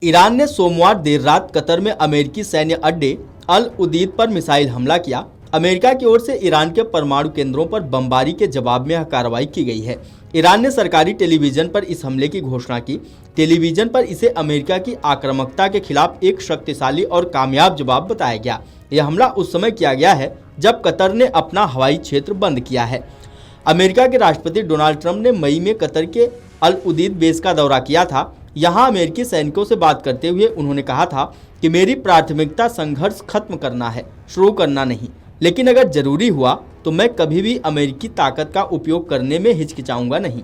Iran ने सोमवार देर रात कतर में अमेरिकी सैन्य अड्डे अल उदीद पर मिसाइल हमला किया। अमेरिका की ओर से ईरान के परमाणु केंद्रों पर बमबारी के जवाब में यह कार्रवाई की गई है। ईरान ने सरकारी टेलीविजन पर इस हमले की घोषणा की। टेलीविजन पर इसे अमेरिका की आक्रामकता के खिलाफ एक शक्तिशाली और कामयाब जवाब बताया गया। यह हमला उस समय किया गया है जब कतर ने अपना हवाई क्षेत्र बंद किया है। अमेरिका के राष्ट्रपति डोनाल्ड ट्रंप ने मई में कतर के अल उदीद बेस का दौरा किया था। यहाँ अमेरिकी सैनिकों से बात करते हुए उन्होंने कहा था कि मेरी प्राथमिकता संघर्ष खत्म करना है, शुरू करना नहीं। लेकिन अगर जरूरी हुआ तो मैं कभी भी अमेरिकी ताकत का उपयोग करने में हिचकिचाऊंगा नहीं,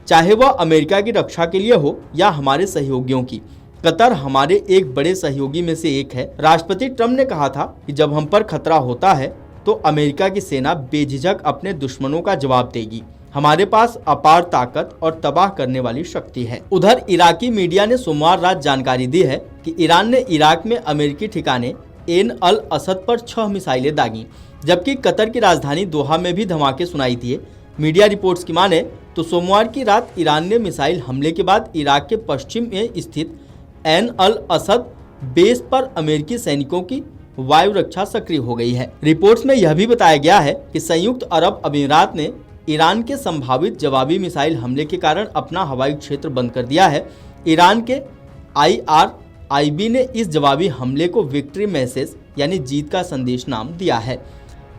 चाहे वह अमेरिका की रक्षा के लिए हो या हमारे सहयोगियों की। कतर हमारे एक बड़े सहयोगी में से एक है। राष्ट्रपति ट्रंप ने कहा था कि जब हम पर खतरा होता है तो अमेरिका की सेना बेझिझक अपने दुश्मनों का जवाब देगी। हमारे पास अपार ताकत और तबाह करने वाली शक्ति है। उधर इराकी मीडिया ने सोमवार रात जानकारी दी है कि ईरान ने इराक में अमेरिकी ठिकाने एन अल असद पर 6 मिसाइलें दागी, जबकि कतर की राजधानी दोहा में भी धमाके सुनाई दिए। मीडिया रिपोर्ट्स की माने तो सोमवार की रात ईरान ने मिसाइल हमले के बाद इराक के पश्चिम में स्थित एन अल असद बेस पर अमेरिकी सैनिकों की वायु रक्षा सक्रिय हो गई है। रिपोर्ट्स में यह भी बताया गया है कि संयुक्त अरब अमीरात ने ईरान के संभावित जवाबी मिसाइल हमले के कारण अपना हवाई क्षेत्र बंद कर दिया है। ईरान के IRIB ने इस जवाबी हमले को विक्ट्री मैसेज यानी जीत का संदेश नाम दिया है।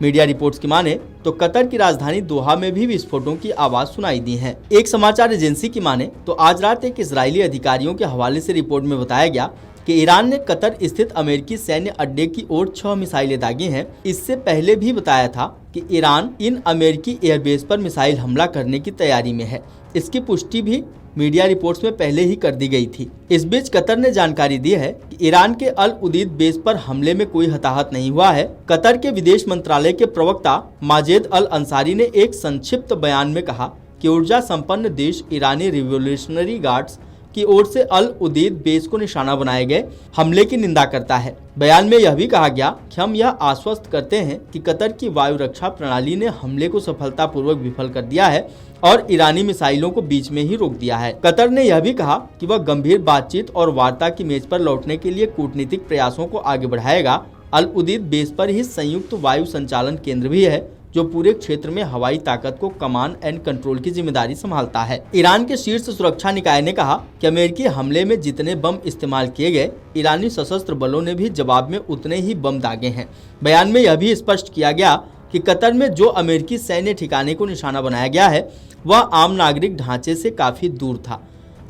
मीडिया रिपोर्ट्स की माने तो कतर की राजधानी दोहा में भी विस्फोटों की आवाज सुनाई दी है। एक समाचार एजेंसी की माने तो आज रात एक इजरायली अधिकारियों के हवाले से रिपोर्ट में बताया गया कि ईरान ने कतर स्थित अमेरिकी सैन्य अड्डे की ओर 6 मिसाइलें दागी हैं। इससे पहले भी बताया था कि ईरान इन अमेरिकी एयरबेस पर मिसाइल हमला करने की तैयारी में है। इसकी पुष्टि भी मीडिया रिपोर्ट्स में पहले ही कर दी गई थी। इस बीच कतर ने जानकारी दी है कि ईरान के अल उदीद बेस पर हमले में कोई हताहत नहीं हुआ है। कतर के विदेश मंत्रालय के प्रवक्ता माजेद अल अंसारी ने एक संक्षिप्त बयान में कहा कि ऊर्जा संपन्न देश ईरानी रिवोल्यूशनरी गार्ड्स की ओर से अल उदीद बेस को निशाना बनाए गए हमले की निंदा करता है। बयान में यह भी कहा गया कि हम यह आश्वस्त करते हैं कि कतर की वायु रक्षा प्रणाली ने हमले को सफलतापूर्वक विफल कर दिया है और ईरानी मिसाइलों को बीच में ही रोक दिया है। कतर ने यह भी कहा कि वह गंभीर बातचीत और वार्ता की मेज पर लौटने के लिए कूटनीतिक प्रयासों को आगे बढ़ाएगा। अल उदीद बेस पर ही संयुक्त वायु संचालन केंद्र भी है, जो पूरे क्षेत्र में हवाई ताकत को कमांड एंड कंट्रोल की जिम्मेदारी संभालता है। ईरान के शीर्ष सुरक्षा निकाय ने कहा कि अमेरिकी हमले में जितने बम इस्तेमाल किए गए, ईरानी सशस्त्र बलों ने भी जवाब में उतने ही बम दागे हैं। बयान में यह भी स्पष्ट किया गया कि कतर में जो अमेरिकी सैन्य ठिकाने को निशाना बनाया गया है वह आम नागरिक ढांचे से काफी दूर था।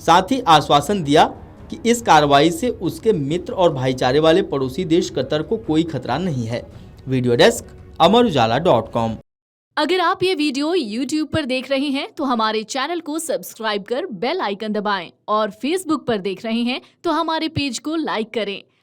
साथ ही आश्वासन दिया कि इस कार्रवाई से उसके मित्र और भाईचारे वाले पड़ोसी देश कतर को कोई खतरा नहीं है। वीडियो डेस्क अमरउजाला.com। अगर आप ये वीडियो YouTube पर देख रहे हैं तो हमारे चैनल को सब्सक्राइब कर बेल आइकन दबाएं और Facebook पर देख रहे हैं तो हमारे पेज को लाइक करें।